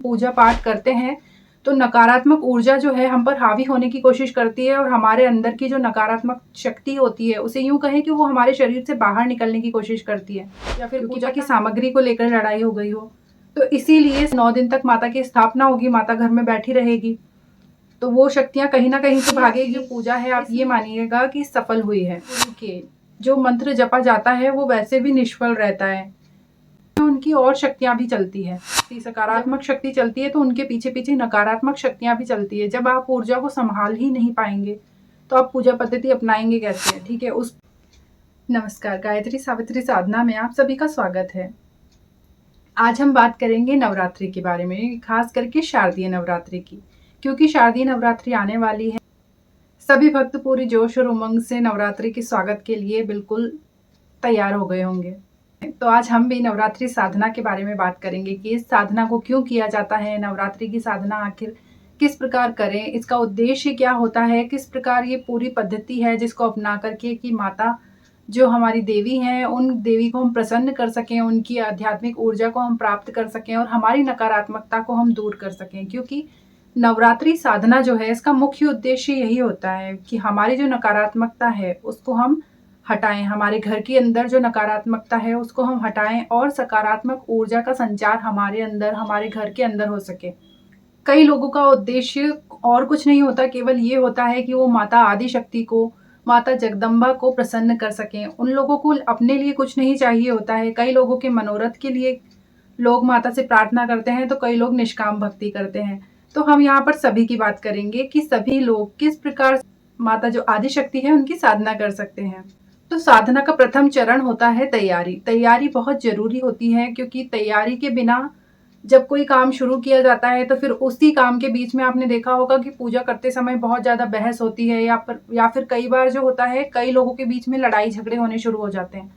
पूजा पाठ करते हैं तो नकारात्मक ऊर्जा जो है हम पर हावी होने की कोशिश करती है और हमारे अंदर की जो नकारात्मक शक्ति होती है उसे यूं कहें कि वो हमारे शरीर से बाहर निकलने की कोशिश करती है, या फिर पूजा की सामग्री को लेकर लड़ाई हो गई हो। तो इसीलिए 9 दिन तक माता की स्थापना होगी, माता घर में बैठी रहेगी, तो वो शक्तियां कहीं ना कहीं तो भागेगी। जो पूजा है आप ये मानिएगा कि सफल हुई है। जो मंत्र जपा जाता है वो वैसे भी निष्फल रहता है, उनकी और शक्तियां भी चलती है। सकारात्मक शक्ति चलती है तो उनके पीछे पीछे नकारात्मक शक्तियां भी चलती है। जब आप ऊर्जा को संभाल ही नहीं पाएंगे तो आप पूजा पद्धति अपनाएंगे कैसे? ठीक है। नमस्कार, गायत्री सावित्री साधना में आप सभी का स्वागत है। आज हम बात करेंगे नवरात्रि के बारे में, खास करके शारदीय नवरात्रि की, क्योंकि शारदीय नवरात्रि आने वाली है। सभी भक्त पूरी जोश और उमंग से नवरात्रि के स्वागत के लिए बिल्कुल तैयार हो गए होंगे। तो आज हम भी नवरात्रि साधना के बारे में बात करेंगे कि इस साधना को क्यों किया जाता है, नवरात्रि की साधना आखिर किस प्रकार करें, इसका उद्देश्य क्या होता है, किस प्रकार ये पूरी पद्धति है जिसको अपना करके कि माता जो हमारी देवी हैं उन देवी को हम प्रसन्न कर सकें, उनकी आध्यात्मिक ऊर्जा को हम प्राप्त कर सकें और हमारी नकारात्मकता को हम दूर कर सकें। क्योंकि नवरात्रि साधना जो है इसका मुख्य उद्देश्य यही होता है कि हमारी जो नकारात्मकता है उसको हम हटाएं, हमारे घर के अंदर जो नकारात्मकता है उसको हम हटाएं और सकारात्मक ऊर्जा का संचार हमारे अंदर, हमारे घर के अंदर हो सके। कई लोगों का उद्देश्य और कुछ नहीं होता, केवल ये होता है कि वो माता आदि शक्ति को, माता जगदम्बा को प्रसन्न कर सकें। उन लोगों को अपने लिए कुछ नहीं चाहिए होता है। कई लोगों के मनोरथ के लिए लोग माता से प्रार्थना करते हैं तो कई लोग निष्काम भक्ति करते हैं। तो हम यहाँ पर सभी की बात करेंगे कि सभी लोग किस प्रकार माता जो आदि शक्ति है उनकी साधना कर सकते हैं। तो साधना का प्रथम चरण होता है तैयारी। तैयारी बहुत जरूरी होती है, क्योंकि तैयारी के बिना जब कोई काम शुरू किया जाता है तो फिर उसी काम के बीच में आपने देखा होगा कि पूजा करते समय बहुत ज्यादा बहस होती है, या फिर कई बार जो होता है कई लोगों के बीच में लड़ाई झगड़े होने शुरू हो जाते हैं।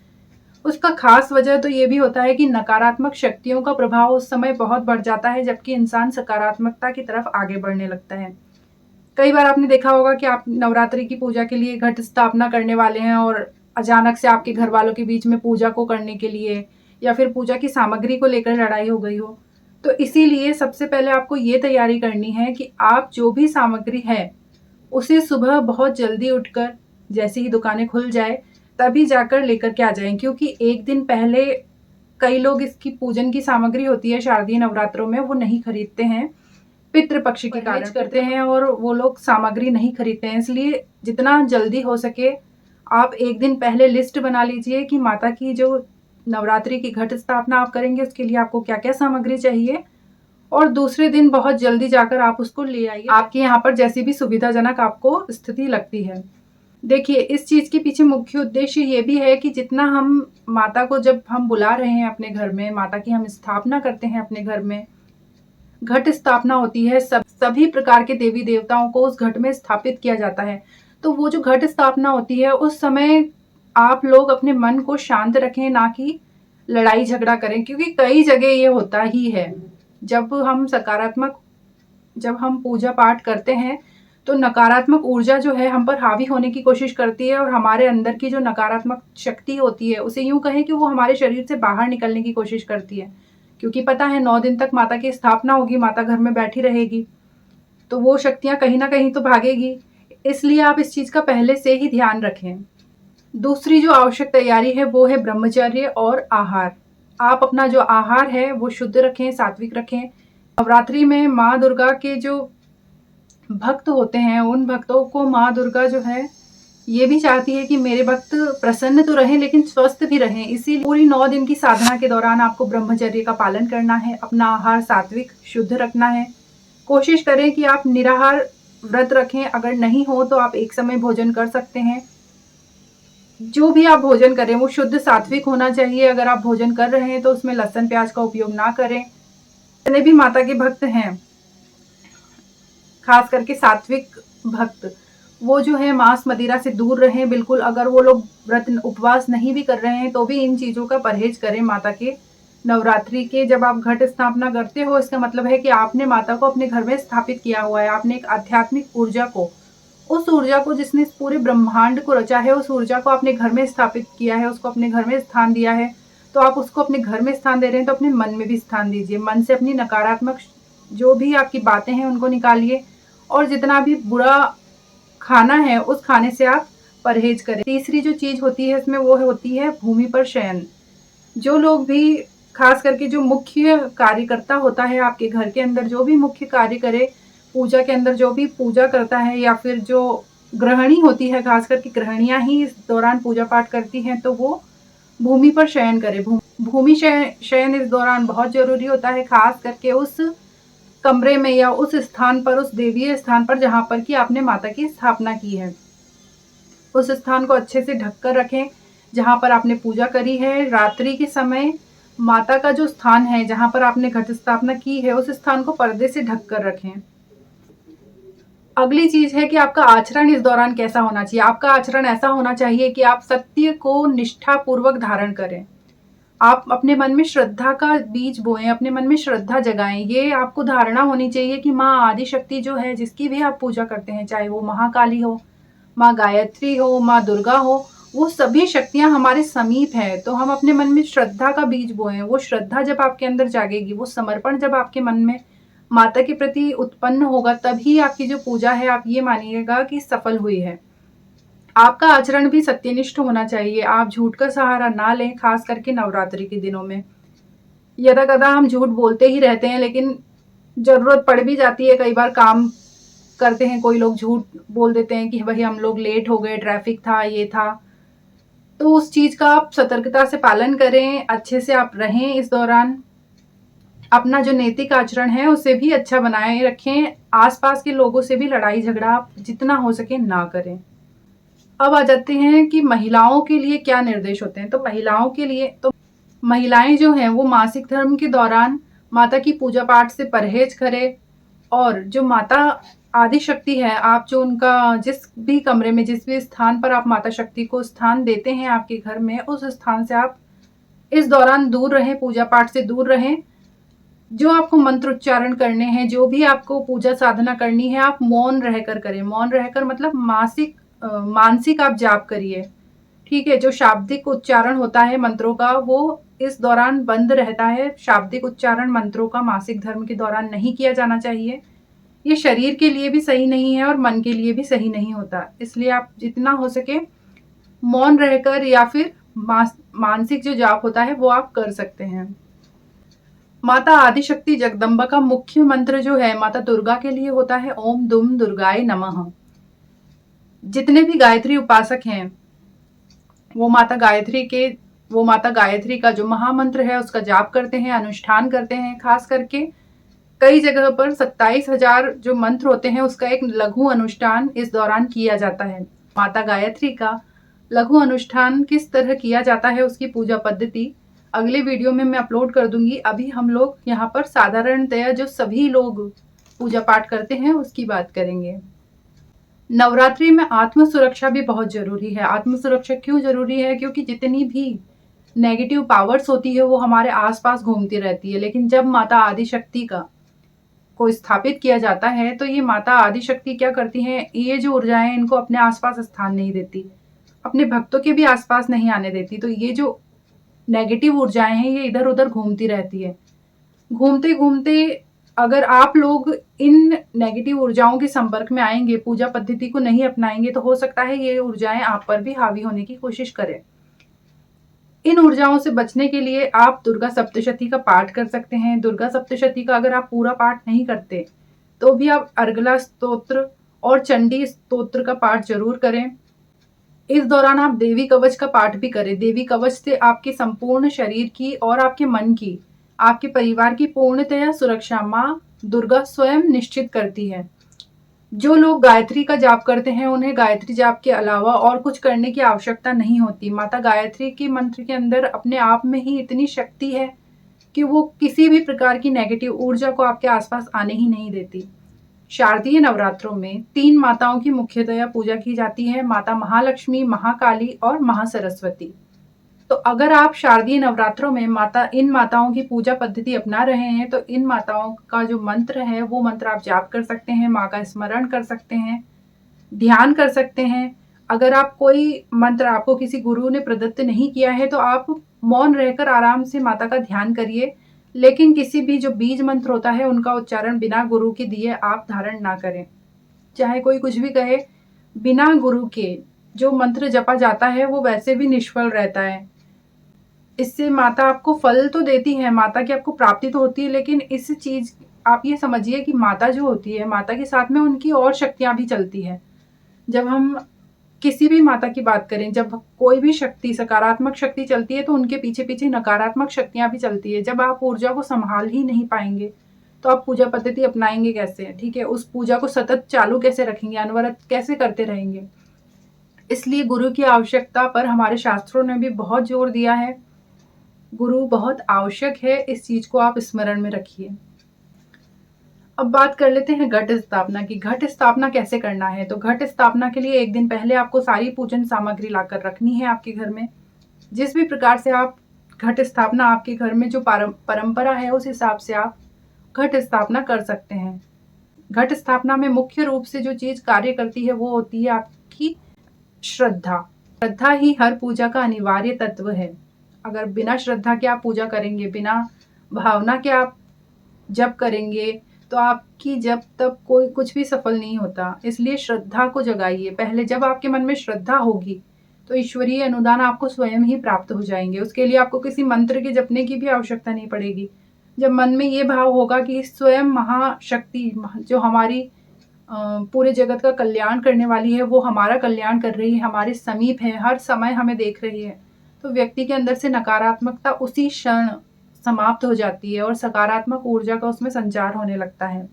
उसका खास वजह तो ये भी होता है कि नकारात्मक शक्तियों का प्रभाव उस समय बहुत बढ़ जाता है, जबकि इंसान सकारात्मकता की तरफ आगे बढ़ने लगता है। कई बार आपने देखा होगा कि आप नवरात्रि की पूजा के लिए घट स्थापना करने वाले हैं और अचानक से आपके घर वालों के बीच में पूजा को करने के लिए या फिर पूजा की सामग्री को लेकर लड़ाई हो गई हो। तो इसीलिए सबसे पहले आपको ये तैयारी करनी है कि आप जो भी सामग्री है उसे सुबह बहुत जल्दी उठकर, जैसे ही दुकानें खुल जाए तभी जाकर लेकर के आ जाएं। क्योंकि एक दिन पहले कई लोग इसकी पूजन की सामग्री होती है शारदीय नवरात्रों में वो नहीं खरीदते हैं, पितृपक्ष के कारण करते हैं और वो लोग सामग्री नहीं खरीदते हैं। इसलिए जितना जल्दी हो सके आप एक दिन पहले लिस्ट बना लीजिए कि माता की जो नवरात्रि की घट स्थापना आप करेंगे उसके लिए आपको क्या क्या सामग्री चाहिए, और दूसरे दिन बहुत जल्दी जाकर आप उसको ले आइए, आपके यहाँ पर जैसी भी सुविधाजनक आपको स्थिति लगती है। देखिए, इस चीज के पीछे मुख्य उद्देश्य ये भी है कि जितना हम माता को जब हम बुला रहे हैं अपने घर में, माता की हम स्थापना करते हैं अपने घर में, घट स्थापना होती है, सभी प्रकार के देवी देवताओं को उस घट में स्थापित किया जाता है। तो वो जो घट स्थापना होती है उस समय आप लोग अपने मन को शांत रखें, ना कि लड़ाई झगड़ा करें। क्योंकि कई जगह ये होता ही है, जब हम पूजा पाठ करते हैं तो नकारात्मक ऊर्जा जो है हम पर हावी होने की कोशिश करती है और हमारे अंदर की जो नकारात्मक शक्ति होती है उसे यूं कहें कि वो हमारे शरीर से बाहर निकलने की कोशिश करती है। क्योंकि पता है 9 दिन तक माता की स्थापना होगी, माता घर में बैठी रहेगी, तो वो शक्तियां कहीं ना कहीं तो भागेगी। इसलिए आप इस चीज का पहले से ही ध्यान रखें। दूसरी जो आवश्यक तैयारी है वो है ब्रह्मचर्य और आहार। आप अपना जो आहार है वो शुद्ध रखें, सात्विक रखें। नवरात्रि में माँ दुर्गा के जो भक्त होते हैं उन भक्तों को माँ दुर्गा जो है ये भी चाहती है कि मेरे भक्त प्रसन्न तो रहें लेकिन स्वस्थ भी रहें। इसीलिए पूरी 9 दिन की साधना के दौरान आपको ब्रह्मचर्य का पालन करना है, अपना आहार सात्विक शुद्ध रखना है। कोशिश करें कि आप निराहार व्रत रखें, अगर नहीं हो तो आप एक समय भोजन कर सकते हैं। जो भी आप भोजन करें वो शुद्ध सात्विक होना चाहिए। अगर आप भोजन कर रहे हैं तो उसमें लहसुन प्याज का उपयोग ना करें। जितने भी माता के भक्त हैं, खास करके सात्विक भक्त, वो जो है मांस मदिरा से दूर रहें बिल्कुल। अगर वो लोग व्रत उपवास नहीं भी कर रहे हैं तो भी इन चीजों का परहेज करें। माता के नवरात्रि के जब आप घट स्थापना करते हो इसका मतलब है कि आपने माता को अपने घर में स्थापित किया हुआ है। आपने एक आध्यात्मिक ऊर्जा को, उस ऊर्जा को जिसने इस पूरे ब्रह्मांड को रचा है, उस ऊर्जा को अपने घर में स्थापित किया है, उसको अपने घर में स्थान दिया है। तो आप उसको अपने घर में स्थान दे रहे हैं तो अपने मन में भी स्थान दीजिए। मन से अपनी नकारात्मक जो भी आपकी बातें हैं उनको निकालिए, और जितना भी बुरा खाना है उस खाने से आप परहेज करें। तीसरी जो चीज़ होती है इसमें वो होती है भूमि पर शयन। जो लोग भी, खास करके जो मुख्य कार्यकर्ता होता है आपके घर के अंदर, जो भी मुख्य कार्य करे पूजा के अंदर, जो भी पूजा करता है, या फिर जो गृहिणी होती है, खास करके गृहिणियाँ ही इस दौरान पूजा पाठ करती हैं, तो वो भूमि पर शयन करे। भूमि शयन इस दौरान बहुत ज़रूरी होता है, खास करके उस कमरे में या उस स्थान पर, उस देवीय स्थान पर जहाँ पर कि आपने माता की स्थापना की है। उस स्थान को अच्छे से ढक कर रखें जहाँ पर आपने पूजा करी है। रात्रि के समय माता का जो स्थान है जहाँ पर आपने घट स्थापना की है, उस स्थान को पर्दे से ढक कर रखें। अगली चीज है कि आपका आचरण इस दौरान कैसा होना चाहिए। आपका आचरण ऐसा होना चाहिए कि आप सत्य को निष्ठा पूर्वक धारण करें। आप अपने मन में श्रद्धा का बीज बोएं, अपने मन में श्रद्धा जगाएं। ये आपको धारणा होनी चाहिए कि माँ आदि शक्ति जो है, जिसकी भी आप पूजा करते हैं, चाहे वो महाकाली हो, माँ गायत्री हो, माँ दुर्गा हो, वो सभी शक्तियां हमारे समीप है। तो हम अपने मन में श्रद्धा का बीज बोएं। वो श्रद्धा जब आपके अंदर जागेगी, वो समर्पण जब आपके मन में माता के प्रति उत्पन्न होगा, तभी आपकी जो पूजा है, आप ये मानिएगा कि सफल हुई है। आपका आचरण भी सत्यनिष्ठ होना चाहिए। आप झूठ का सहारा ना लें, खास करके नवरात्रि के दिनों में। यदा कदा हम झूठ बोलते ही रहते हैं, लेकिन जरूरत पड़ भी जाती है। कई बार काम करते हैं, कोई लोग झूठ बोल देते हैं कि भाई हम लोग लेट हो गए, ट्रैफिक था, ये था। तो उस चीज का आप सतर्कता से पालन करें, अच्छे से आप रहें इस दौरान। अपना जो नैतिक आचरण है उसे भी अच्छा बनाए रखें। आसपास के लोगों से भी लड़ाई झगड़ा आप जितना हो सके ना करें। अब आ जाते हैं कि महिलाओं के लिए क्या निर्देश होते हैं। तो महिलाओं के लिए, तो महिलाएं जो हैं वो मासिक धर्म के दौरान माता की पूजा पाठ से परहेज करें, और जो माता आदि शक्ति है, आप जो उनका जिस भी कमरे में, जिस भी स्थान पर आप माता शक्ति को स्थान देते हैं आपके घर में, उस स्थान से आप इस दौरान दूर रहें, पूजा पाठ से दूर रहें। जो आपको मंत्र उच्चारण करने हैं, जो भी आपको पूजा साधना करनी है, आप मौन रहकर करें। मौन रहकर मतलब मानसिक आप जाप करिए, ठीक है। जो शाब्दिक उच्चारण होता है मंत्रों का, वो इस दौरान बंद रहता है। शाब्दिक उच्चारण मंत्रों का मासिक धर्म के दौरान नहीं किया जाना चाहिए। ये शरीर के लिए भी सही नहीं है और मन के लिए भी सही नहीं होता। इसलिए आप जितना हो सके मौन रहकर या फिर मानसिक जो जाप होता है वो आप कर सकते हैं। माता आदिशक्ति जगदम्बा का मुख्य मंत्र जो है माता दुर्गा के लिए होता है ओम दुम दुर्गाय नमः। जितने भी गायत्री उपासक हैं वो माता गायत्री का जो महामंत्र है उसका जाप करते हैं, अनुष्ठान करते हैं। खास करके कई जगह पर 27,000 जो मंत्र होते हैं उसका एक लघु अनुष्ठान इस दौरान किया जाता है। माता गायत्री का लघु अनुष्ठान किस तरह किया जाता है, उसकी पूजा पद्धति अगले वीडियो में मैं अपलोड कर दूंगी। अभी हम लोग यहाँ पर साधारणतया जो सभी लोग पूजा पाठ करते हैं उसकी बात करेंगे। नवरात्रि में आत्म सुरक्षा भी बहुत जरूरी है। आत्म सुरक्षा क्यों जरूरी है? क्योंकि जितनी भी नेगेटिव पावर्स होती है वो हमारे आसपास घूमती रहती है, लेकिन जब माता आदिशक्ति को स्थापित किया जाता है तो ये माता आदिशक्ति क्या करती हैं, ये जो ऊर्जाएं इनको अपने आसपास स्थान नहीं देती, अपने भक्तों के भी आसपास नहीं आने देती। तो ये जो नेगेटिव ऊर्जाएं हैं ये इधर उधर घूमती रहती है। घूमते घूमते अगर आप लोग इन नेगेटिव ऊर्जाओं के संपर्क में आएंगे, पूजा पद्धति को नहीं अपनाएंगे, तो हो सकता है ये ऊर्जाएं आप पर भी हावी होने की कोशिश करें। इन ऊर्जाओं से बचने के लिए आप दुर्गा सप्तशती का पाठ कर सकते हैं। दुर्गा सप्तशती का अगर आप पूरा पाठ नहीं करते तो भी आप अर्गला स्तोत्र और चंडी स्तोत्र का पाठ जरूर करें। इस दौरान आप देवी कवच का पाठ भी करें। देवी कवच से आपके संपूर्ण शरीर की और आपके मन की, आपके परिवार की पूर्णतया सुरक्षा माँ दुर्गा स्वयं निश्चित करती है। जो लोग गायत्री का जाप करते हैं उन्हें गायत्री जाप के अलावा और कुछ करने की आवश्यकता नहीं होती। माता गायत्री के मंत्र के अंदर अपने आप में ही इतनी शक्ति है कि वो किसी भी प्रकार की नेगेटिव ऊर्जा को आपके आसपास आने ही नहीं देती। शारदीय नवरात्रों में 3 माताओं की मुख्यतया पूजा की जाती है, माता महालक्ष्मी, महाकाली और महासरस्वती। तो अगर आप शारदीय नवरात्रों में इन माताओं की पूजा पद्धति अपना रहे हैं तो इन माताओं का जो मंत्र है वो मंत्र आप जाप कर सकते हैं, माँ का स्मरण कर सकते हैं, ध्यान कर सकते हैं। अगर आप कोई मंत्र आपको किसी गुरु ने प्रदत्त नहीं किया है तो आप मौन रहकर आराम से माता का ध्यान करिए। लेकिन किसी भी जो बीज मंत्र होता है उनका उच्चारण बिना गुरु के दिए आप धारण ना करें। चाहे कोई कुछ भी कहे, बिना गुरु के जो मंत्र जपा जाता है वो वैसे भी निष्फल रहता है। इससे माता आपको फल तो देती है, माता की आपको प्राप्ति तो होती है, लेकिन इस चीज आप ये समझिए कि माता जो होती है, माता के साथ में उनकी और शक्तियां भी चलती है। जब हम किसी भी माता की बात करें, जब कोई भी शक्ति, सकारात्मक शक्ति चलती है तो उनके पीछे पीछे नकारात्मक शक्तियां भी चलती है। जब आप ऊर्जा को संभाल ही नहीं पाएंगे तो आप पूजा पद्धति अपनाएंगे कैसे? ठीक है, उस पूजा को सतत चालू कैसे रखेंगे, अनवरत कैसे करते रहेंगे? इसलिए गुरु की आवश्यकता पर हमारे शास्त्रों ने भी बहुत जोर दिया है। गुरु बहुत आवश्यक है, इस चीज को आप स्मरण में रखिए। अब बात कर लेते हैं घट स्थापना की। घट स्थापना कैसे करना है? तो घट स्थापना के लिए एक दिन पहले आपको सारी पूजन सामग्री लाकर रखनी है आपके घर में। जिस भी प्रकार से आप घट स्थापना, आपके घर में जो परंपरा है उस हिसाब से आप घट स्थापना कर सकते हैं। घट स्थापना में मुख्य रूप से जो चीज कार्य करती है वो होती है आपकी श्रद्धा। श्रद्धा ही हर पूजा का अनिवार्य तत्व है। अगर बिना श्रद्धा के आप पूजा करेंगे, बिना भावना के आप जप करेंगे, तो आपकी जब तब कोई कुछ भी सफल नहीं होता। इसलिए श्रद्धा को जगाइए पहले। जब आपके मन में श्रद्धा होगी तो ईश्वरीय अनुदान आपको स्वयं ही प्राप्त हो जाएंगे। उसके लिए आपको किसी मंत्र के जपने की भी आवश्यकता नहीं पड़ेगी। जब मन में ये भाव होगा कि स्वयं महाशक्ति जो हमारी पूरे जगत का कल्याण करने वाली है, वो हमारा कल्याण कर रही है, हमारे समीप है, हर समय हमें देख रही है, तो व्यक्ति के अंदर से नकारात्मकता उसी क्षण समाप्त हो जाती है और सकारात्मक ऊर्जा का उसमें संचार होने लगता है।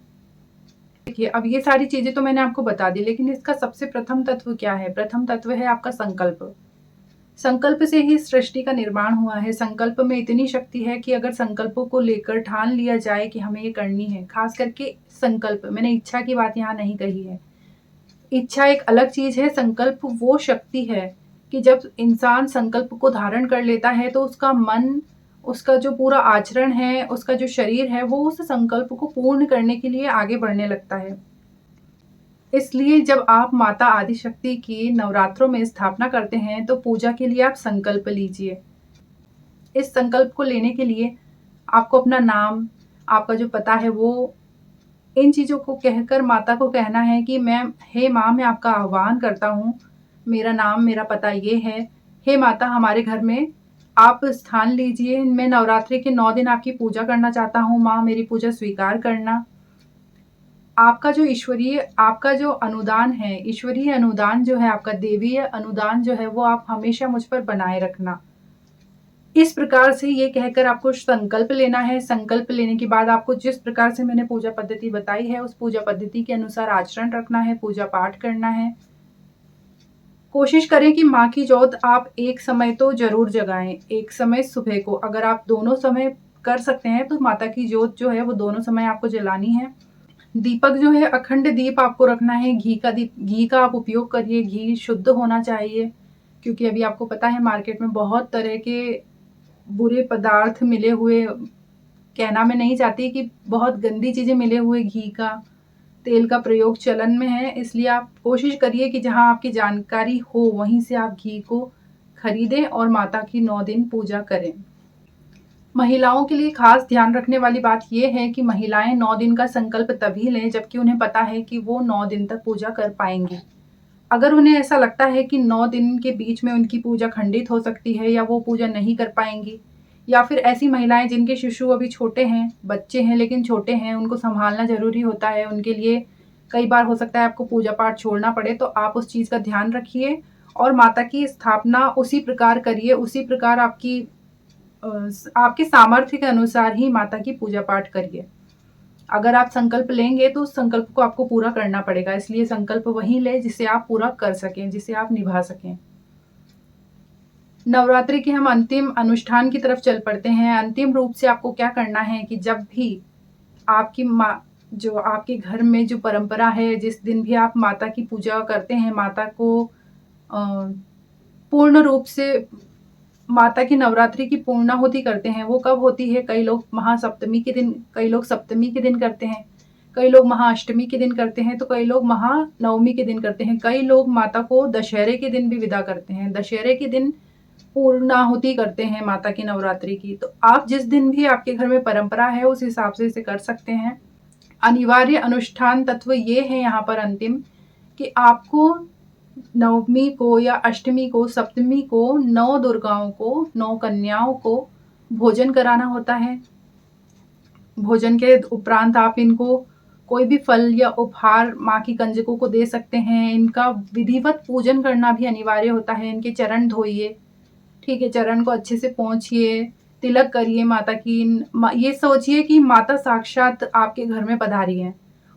देखिए, अब ये सारी चीजें तो मैंने आपको बता दी, लेकिन इसका सबसे प्रथम तत्व क्या है? प्रथम तत्व है आपका संकल्प। संकल्प से ही सृष्टि का निर्माण हुआ है। संकल्प में इतनी शक्ति है कि अगर संकल्पों को लेकर ठान लिया जाए कि हमें ये करनी है, खास करके संकल्प, मैंने इच्छा की बात यहाँ नहीं कही है। इच्छा एक अलग चीज है, संकल्प वो शक्ति है कि जब इंसान संकल्प को धारण कर लेता है तो उसका मन, उसका जो पूरा आचरण है, उसका जो शरीर है, वो उस संकल्प को पूर्ण करने के लिए आगे बढ़ने लगता है। इसलिए जब आप माता आदिशक्ति की नवरात्रों में स्थापना करते हैं तो पूजा के लिए आप संकल्प लीजिए। इस संकल्प को लेने के लिए आपको अपना नाम, आपका जो पता है, वो इन चीज़ों को कहकर माता को कहना है कि हे माँ, मैं आपका आह्वान करता हूँ, मेरा नाम, मेरा पता ये है। हे माता, हमारे घर में आप स्थान लीजिए। मैं नवरात्रि के 9 दिन आपकी पूजा करना चाहता हूँ। माँ, मेरी पूजा स्वीकार करना। आपका जो अनुदान है, ईश्वरीय अनुदान जो है, आपका देवीय अनुदान जो है, वो आप हमेशा मुझ पर बनाए रखना। इस प्रकार से ये कहकर आपको संकल्प लेना है। संकल्प लेने के बाद आपको जिस प्रकार से मैंने पूजा पद्धति बताई है, उस पूजा पद्धति के अनुसार आचरण रखना है, पूजा पाठ करना है। कोशिश करें कि माँ की जोत आप एक समय तो जरूर जगाएं, एक समय सुबह को। अगर आप दोनों समय कर सकते हैं तो माता की जोत जो है वो दोनों समय आपको जलानी है। दीपक जो है, अखंड दीप आपको रखना है। घी का आप उपयोग करिए। घी शुद्ध होना चाहिए, क्योंकि अभी आपको पता है मार्केट में बहुत तरह के बुरे पदार्थ मिले हुए, कहना मैं नहीं चाहती कि बहुत गंदी चीजें मिले हुए घी का, तेल का प्रयोग चलन में है। इसलिए आप कोशिश करिए कि जहां आपकी जानकारी हो वहीं से आप घी को खरीदें और माता की 9 दिन पूजा करें। महिलाओं के लिए खास ध्यान रखने वाली बात यह है कि महिलाएं 9 दिन का संकल्प तभी लें जबकि उन्हें पता है कि वो 9 दिन तक पूजा कर पाएंगी। अगर उन्हें ऐसा लगता है कि 9 दिन के बीच में उनकी पूजा खंडित हो सकती है या वो पूजा नहीं कर पाएंगी, या फिर ऐसी महिलाएं जिनके शिशु अभी छोटे हैं, बच्चे हैं लेकिन छोटे हैं, उनको संभालना ज़रूरी होता है, उनके लिए कई बार हो सकता है आपको पूजा पाठ छोड़ना पड़े, तो आप उस चीज़ का ध्यान रखिए और माता की स्थापना उसी प्रकार करिए, उसी प्रकार आपके सामर्थ्य के अनुसार ही माता की पूजा पाठ करिए। अगर आप संकल्प लेंगे तो उस संकल्प को आपको पूरा करना पड़ेगा, इसलिए संकल्प वही ले जिसे आप पूरा कर सकें, जिसे आप निभा सकें। नवरात्रि के हम अंतिम अनुष्ठान की तरफ चल पड़ते हैं। अंतिम रूप से आपको क्या करना है कि जब भी आपकी माँ, जो आपके घर में जो परंपरा है, जिस दिन भी आप माता की पूजा करते हैं, माता को पूर्ण रूप से माता की नवरात्रि की पूर्णाहुति करते हैं, वो कब होती है? कई लोग महासप्तमी के दिन, कई लोग सप्तमी के दिन करते हैं, कई लोग महाअष्टमी के दिन करते हैं, तो कई लोग महानवमी के दिन करते हैं, कई लोग माता को दशहरे के दिन भी विदा करते हैं। दशहरे के दिन पूर्णाहुति करते हैं माता की नवरात्रि की। तो आप जिस दिन भी आपके घर में परंपरा है उस हिसाब से इसे कर सकते हैं। अनिवार्य अनुष्ठान तत्व ये है यहाँ पर अंतिम कि आपको नवमी को या अष्टमी को, सप्तमी को 9 दुर्गाओं को, 9 कन्याओं को भोजन कराना होता है। भोजन के उपरांत आप इनको कोई भी फल या उपहार माँ की कंजकों को दे सकते हैं। इनका विधिवत पूजन करना भी अनिवार्य होता है। इनके चरण धोइए, ठीक है, चरण को अच्छे से पोंछिए, तिलक करिए माता की। ये सोचिए कि माता साक्षात आपके घर में पधारी हैं।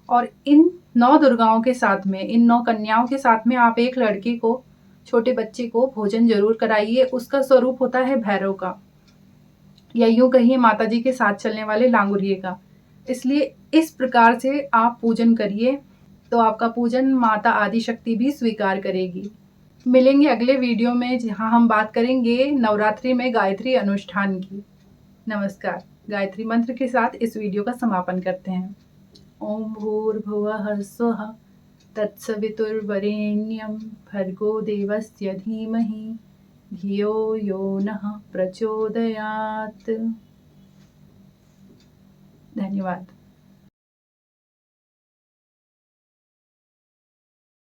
और इन 9 दुर्गाओं के साथ में, इन 9 कन्याओं के साथ में आप एक लड़के को, छोटे बच्चे को भोजन ज़रूर कराइए। उसका स्वरूप होता है भैरव का, या यूँ कहिए माता जी के साथ चलने वाले लांगुरिये का। इसलिए इस प्रकार से आप पूजन करिए, तो आपका पूजन माता आदिशक्ति भी स्वीकार करेगी। मिलेंगे अगले वीडियो में, जहाँ हम बात करेंगे नवरात्रि में गायत्री अनुष्ठान की। नमस्कार। गायत्री मंत्र के साथ इस वीडियो का समापन करते हैं। ओम भूर्भुवः स्वः तत्सवितुर्वरेण्यं भर्गो देवस्य धीमहि धियो यो नः प्रचोदयात्। धन्यवाद।